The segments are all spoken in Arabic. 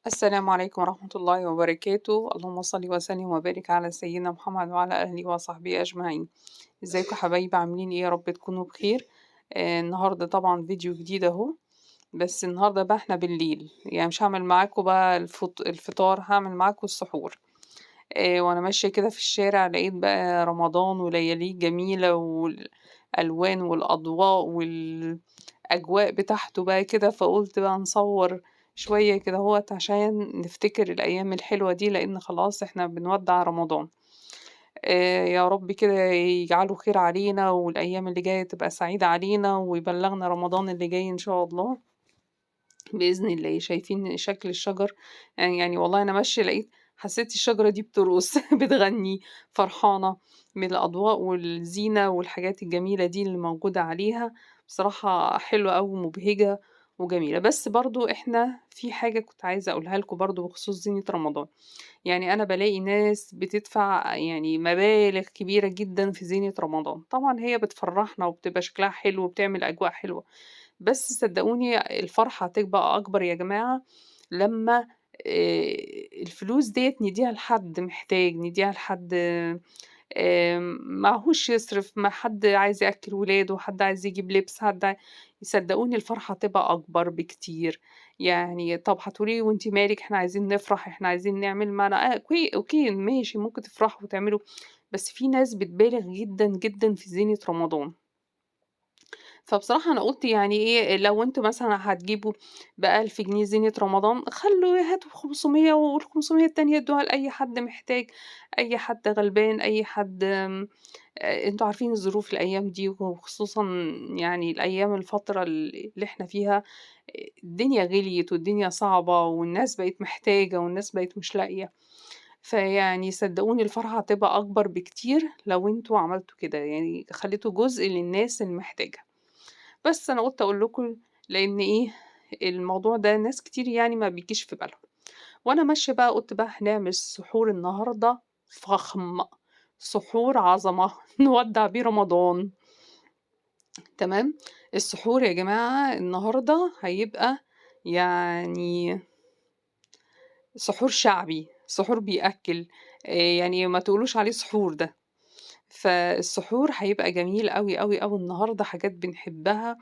السلام عليكم ورحمة الله وبركاته، اللهم صل وسلم وبارك على سيدنا محمد وعلى آله وصحبه أجمعين. ازيكم يا حبايبي عاملين ايه؟ يا رب تكونوا بخير. النهارده طبعا فيديو جديد اهو، بس النهارده بقى احنا بالليل، يعني مش هعمل معاكم بقى الفطار، هعمل معاكم السحور. وانا ماشية كده في الشارع لقيت بقى رمضان ولياليه جميلة والألوان والأضواء والأجواء بتاعته بقى كده، فقلت بقى نصور شوية كده هوت عشان نفتكر الأيام الحلوة دي، لأن خلاص احنا بنودع رمضان. يا رب كده يجعله خير علينا، والأيام اللي جاية تبقى سعيدة علينا، ويبلغنا رمضان اللي جاي إن شاء الله بإذن الله. شايفين شكل الشجر؟ يعني والله أنا ماشية لقيت حسيت الشجرة دي بترقص بتغني، فرحانة من الأضواء والزينة والحاجات الجميلة دي اللي موجودة عليها. بصراحة حلوة أوي ومبهجة وجميلة. بس برضه إحنا في حاجة كنت عايزة أقولها لكم برضه بخصوص زينة رمضان. يعني أنا بالاقي ناس بتدفع يعني مبالغ كبيرة جدًا في زينة رمضان، طبعًا هي بتفرحنا وبتبقى شكلها حلو وبتعمل أجواء حلوة. بس صدقوني الفرحة هتبقى أكبر يا جماعة لمّا الفلوس ديّة ندّيها لحد محتاج، ندّيها لحد معاهوش يصرف، ما حد عايز يأكّل ولاده، حد عايز يجيب لبس، صدقوني الفرحة هتبقى أكبر بكتير. يعني طَب هتقولي لي وأنتِ مالِك، إحنا عايزين نفرح، إحنا عايزين نعمل، ما أنا أوكي ماشي ممكن تفرحوا وتعملوا، بس في ناس بتبالغ جدًا، جدًا في زينة رمضان. فبصراحة أنا قُلت يعني إيه، لو أنتم مثلًا هتجيبوا ب1000 جنيه زينة رمضان، هاتوا 500 وال500 التانية ادّوها لأي حد محتاج، أي حد غلبان، أي حد أنتم عارفين الظروف الأيام دي، وخصوصًا يعني الفترة اللي إحنا فيها، الدنيا غِليت والدنيا صعبة والناس بقت محتاجة والناس بقت مش لاقية. فيعني صدقوني الفرحة هتبقى أكبر بكتير لو أنتم عملتوا كده، يعني خلّيتوا جزء للناس المحتاجة. بس أنا قُلت أقول لكم لإن إيه، الموضوع ده ناس كتير يعني ما بيجيش في بالهم. وأنا ماشية بقى قُلت بقى هنعمل سحور النهارده فخم، سحور عظمة نودّع بيه رمضان. تمام. السحور يا جماعة النهارده هيبقى يعني سحور شعبي، سحور بيأكّل، يعني ما تقولوش عليه سحور ده. فالسحور هيبقى جميل أوي، أوي، أوي النهارده، حاجات بنحبها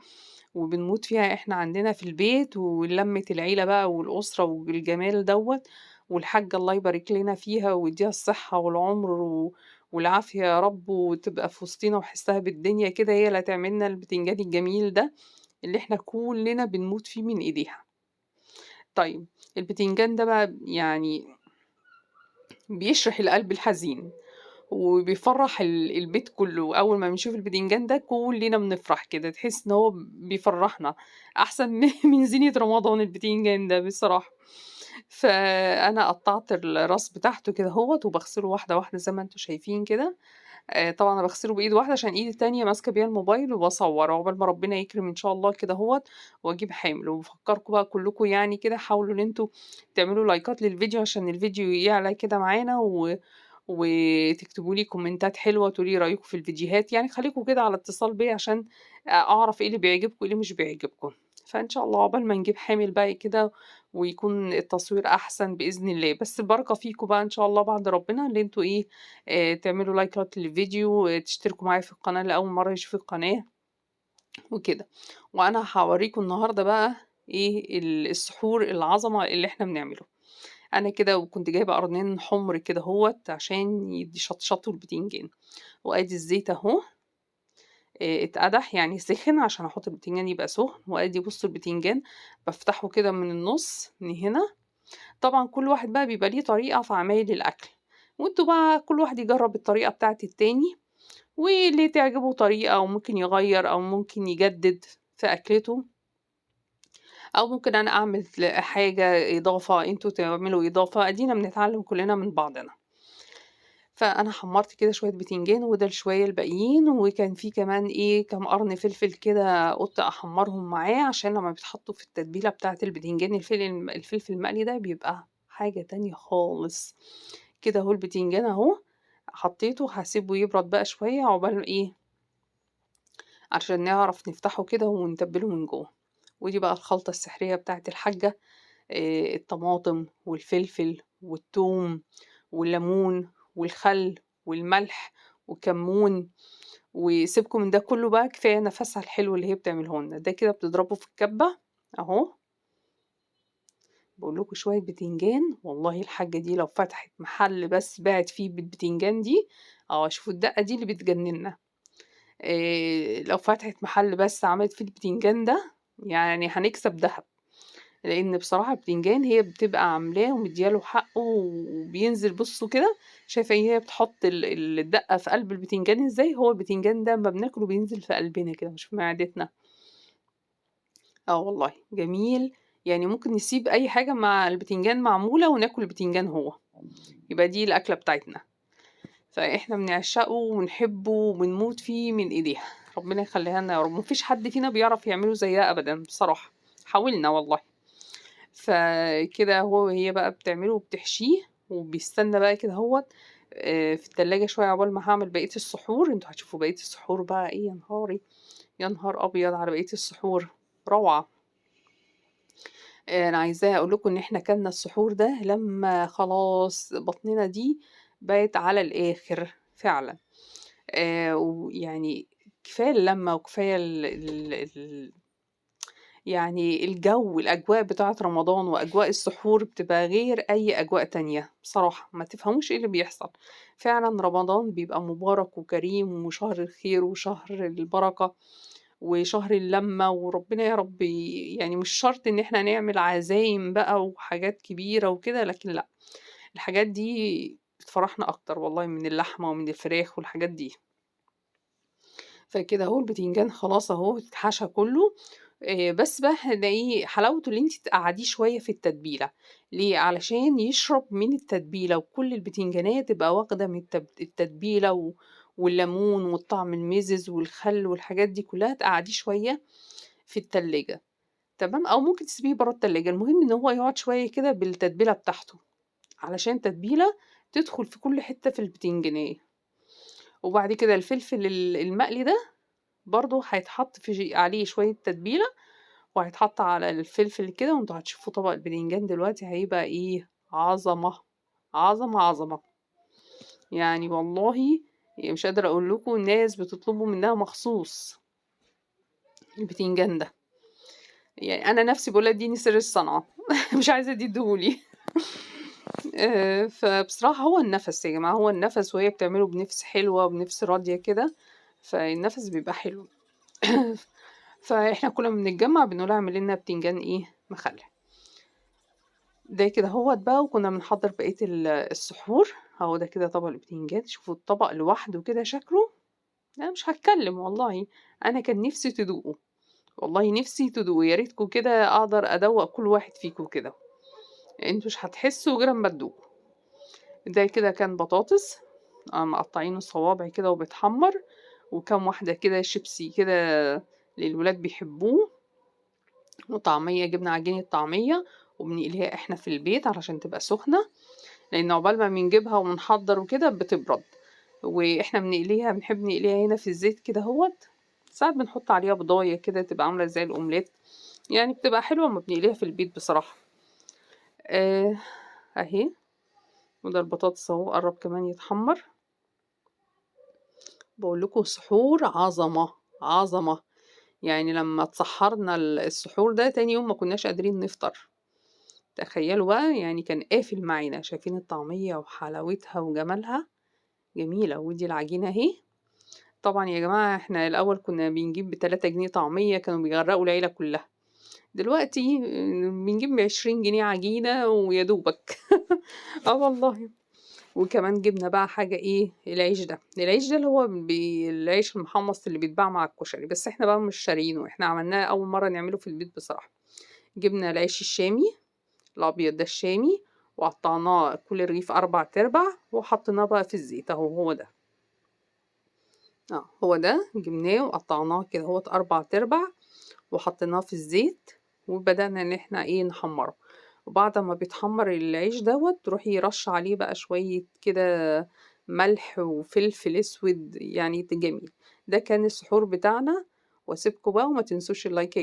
وبنموت فيها إحنا عندنا في البيت، ولمّة العيلة بقى والأسرة والجمال دوّة، والحاجة الله يبارك لنا فيها ويديها الصحة والعمر والعافية يا رب، وتبقى في وسطينا وحسّها بالدنيا كده، هي اللي هتعمل لنا البتنجان الجميل ده اللي إحنا كُلّنا بنموت فيه من إيديها. طيب، البتنجان ده بقى يعني بيشرح القلب الحزين، وبيفرّح البيت كلّه، أول ما بنشوف البتنجان ده كلّنا بنفرح كده، تحس إن هو بيفرّحنا، أحسن من زينة رمضان البتنجان ده بصراحة. فأنا قطّعت الراس بتاعته كدهوّة وباغسله واحدة، واحدة زي ما أنتم شايفين كده. طبعًا أنا باغسله بإيد واحدة عشان إيدي التانية ماسكة بيها الموبايل وباصوّر، عقبال ما ربنا يكرم إن شاء الله كدهوّة وأجيب حامل. وبافكّركم بقى كلّكم يعني كده حاولوا إن أنتم تعملوا لايكات للفيديو عشان الفيديو يعلى كده معانا، وتكتبوا لي كومنتات حلوة تقولوا لي رأيكم في الفيديوهات، يعني خليكم كده على اتصال بيّا عشان أعرف إيه اللي بيعجبكم وإيه اللي مش بيعجبكم. فإن شاء الله عقبال ما نجيب حامل بقى كده ويكون التصوير أحسن بإذن الله. بس البركة فيكم بقى إن شاء الله بعد ربنا اللي أنتم إيه، تعملوا لايكات للفيديو، تشتركوا معايا في القناة اللي أول مرّة يشوف القناة وكده. وأنا هاوريكم النهارده بقى إيه السحور العظمة اللي إحنا بنعمله. أنا كده وكنت جايبة قرنين حُمر كدهوّة عشان يشطشطوا البتنجان، وأدي الزيت أهو اتقدح يعني سِخِن عشان أحُط البتنجان يبقى سُخن، وأدي بُصّوا البتنجان بافتحه كده من النُص من هنا. طبعًا كل واحد بقى بيبقى ليه طريقة في عمايل الأكل، وأنتم بقى كل واحد يجرّب الطريقة بتاعة التاني، واللي تعجبه طريقة أو ممكن يغيّر أو ممكن يجدد في أكلته، أو ممكن أنا أعمل حاجة إضافة، أنتم تعملوا إضافة، أدينا بنتعلم كلنا من بعضنا. فأنا حمّرت كده شوية بتنجان وده الشوية الباقيين، وكان في كمان إيه، كام قرن فلفل كده قُلت أحمّرهم معاه عشان لمّا بيتحطّوا في التتبيلة بتاعة البتنجان الفلفل المقلي ده بيبقى حاجة تانية خالص. كده أهو البتنجان أهو حطّيته، هاسيبه يبرد بقى شوية عقبال إيه، عشان نعرف نفتحه كده ونتبّله من جوّه. ودي بقى الخلطة السحرية بتاعة الحاجة الطماطم والفلفل والثوم والليمون والخل والملح وكمون، وسيبكم من ده كله بقى، كفاية نفسها الحلو اللي هي بتعمله لنا ده. كده بتضربه في الكبة اهو. بقول لكم شوية بتنجان، والله الحاجة دي لو فتحت محل بس باعت فيه بالبتنجان دي، شوفوا الدقة دي اللي بتجننا. لو فتحت محل بس عملت فيه البتنجان ده، يعني هنكسب دهب، لان بصراحة البتنجان هي بتبقى عاملاه ومدياله حقه وبينزل. بصوا كده، شايفة هي بتحط الدقة في قلب البتنجان ازاي؟ هو البتنجان ده اما بناكله بينزل في قلبنا كده، مش في معدتنا. والله جميل. يعني ممكن نسيب اي حاجة مع البتنجان معمولة وناكل البتنجان هو، يبقى دي الاكلة بتاعتنا. فاحنا بنعشقه ونحبه وبنموت فيه من ايديها، ربنا يخليها لنا يا رب. مفيش حد فينا بيعرف يعمله زيها ابدا بصراحة، حاولنا والله. فكده هي بقى بتعمله وبتحشيه، وبيستنى بقى كده هو في التلاجة شوية عقبال ما هعمل بقية السحور. انتوا هتشوفوا بقية السحور بقى ايه، يا نهاري، يا نهار ابيض على بقية السحور، روعة. انا عايزاه اقول لكم ان احنا كلنا السحور ده لما خلاص بطننا دي بقت على الاخر فعلا. ويعني كفايه اللمه وكفايه يعني الجو، الاجواء بتاعه رمضان واجواء السحور بتبقى غير اي اجواء تانية بصراحه. ما تفهموش ايه اللي بيحصل. فعلا رمضان بيبقى مبارك وكريم وشهر الخير وشهر البركه وشهر اللمة. وربنا يا رب يعني مش شرط ان احنا نعمل عزايم بقى وحاجات كبيرة وكده، لكن لا، الحاجات دي بتفرحنا اكتر والله من اللحمة ومن الفراخ والحاجات دي. فكده اهو البتنجان خلاص اهو اتحشى كله. بس بقى هنلاقيه حلاوته اللي انت تقعديه شوية في التتبيلة. ليه؟ علشان يشرب من التتبيلة، وكل البتنجانية تبقى واخدة من التتبيلة والليمون والطعم المزز والخل والحاجات دي كلها، تقعديه شوية في التلاجة. تمام، او ممكن تسيبيه برا التلاجة، المهم ان هو يقعد شوية كده بالتتبيلة بتاعته، علشان التتبيلة تدخل في كل حتة في البتنجانية. وبعد كده الفلفل المقلي ده برضو هيتحط عليه شوية تتبيلة، وهيتحط على الفلفل كده. وانتوا هتشوفوا طبق البتنجان دلوقتي هيبقى ايه، عظمة عظمة عظمة. يعني والله مش قادرة اقول لكم، الناس بتطلبوا منها مخصوص البتنجان ده. يعني انا نفسي بقول اديني سر الصنعة مش عايزة اديهولي. فبصراحة هو النفس يا جماعة، هو النفس، وهي بتعمله بنفس حلوة وبنفس راضية كده، فالنفس بيبقى حلو. فاحنا كل ما بنتجمع بنقول اعمل لنا بتنجان ايه مخلل. ده كده هوت بقى، وكنا بنحضر بقية السحور. اهو ده كده طبق البتنجان، شوفوا الطبق لوحده كده شكله. انا مش هتكلم والله، انا كان نفسي تدوقوا، والله نفسي تدوقوا. يا ريتكم كده اقدر ادوق كل واحد فيكم كده، انتوا مش هتحسوا غير اما تدوقوا. ده كده كان بطاطس مقطعينه صوابع كده وبيتحمر، وكم واحدة كده شيبسي كده للولاد بيحبوه، وطعمية، جبنا عجينة طعمية وبنقليها احنا في البيت علشان تبقى سخنة، لان عقبال ما بنجيبها وبنحضر وكده بتبرد. واحنا بنقليها، بنحب نقليها هنا في الزيت كده اهوت. ساعات بنحط عليها بضاية كده تبقى عاملة زي الاومليت، يعني بتبقى حلوة لما بنقليها في البيت بصراحة. اهي، وده البطاطس اهو قرب كمان يتحمر. بقول لكم سحور عظمة عظمة. يعني لما اتسحرنا السحور ده تاني يوم ما كناش قادرين نفطر. تخيلوا بقى، يعني كان قافل معانا. شايفين الطعمية وحلاوتها وجمالها جميلة. ودي العجينة اهي. طبعا يا جماعة احنا الأول كنا بنجيب ب3 جنيه طعمية، كانوا بيغرقوا العيلة كلها. دلوقتي بنجيب ب20 جنيه عجينة ويدوبك والله. وكمان جبنا بقى حاجة ايه، العيش ده. العيش ده اللي هو العيش المحمص اللي بيتباع مع الكشري، بس احنا بقى مش شاريينه، احنا عملناه أول مرة نعمله في البيت بصراحة. جبنا العيش الشامي الأبيض ده الشامي، وقطعناه كل رغيف 4 تربع، وحطيناه بقى في الزيت اهو. هو ده هو ده جبناه وقطعناه كده هو 4 تربع، وحطيناه في الزيت، وبدأنا ان احنا ايه نحمره. وبعد ما بيتحمر العيش تروحي رش عليه بقى شوية كده ملح وفلفل اسود، يعني جميل. ده كان السحور بتاعنا. واسيبكم بقى، وما تنسوش اللايك يا جماعة.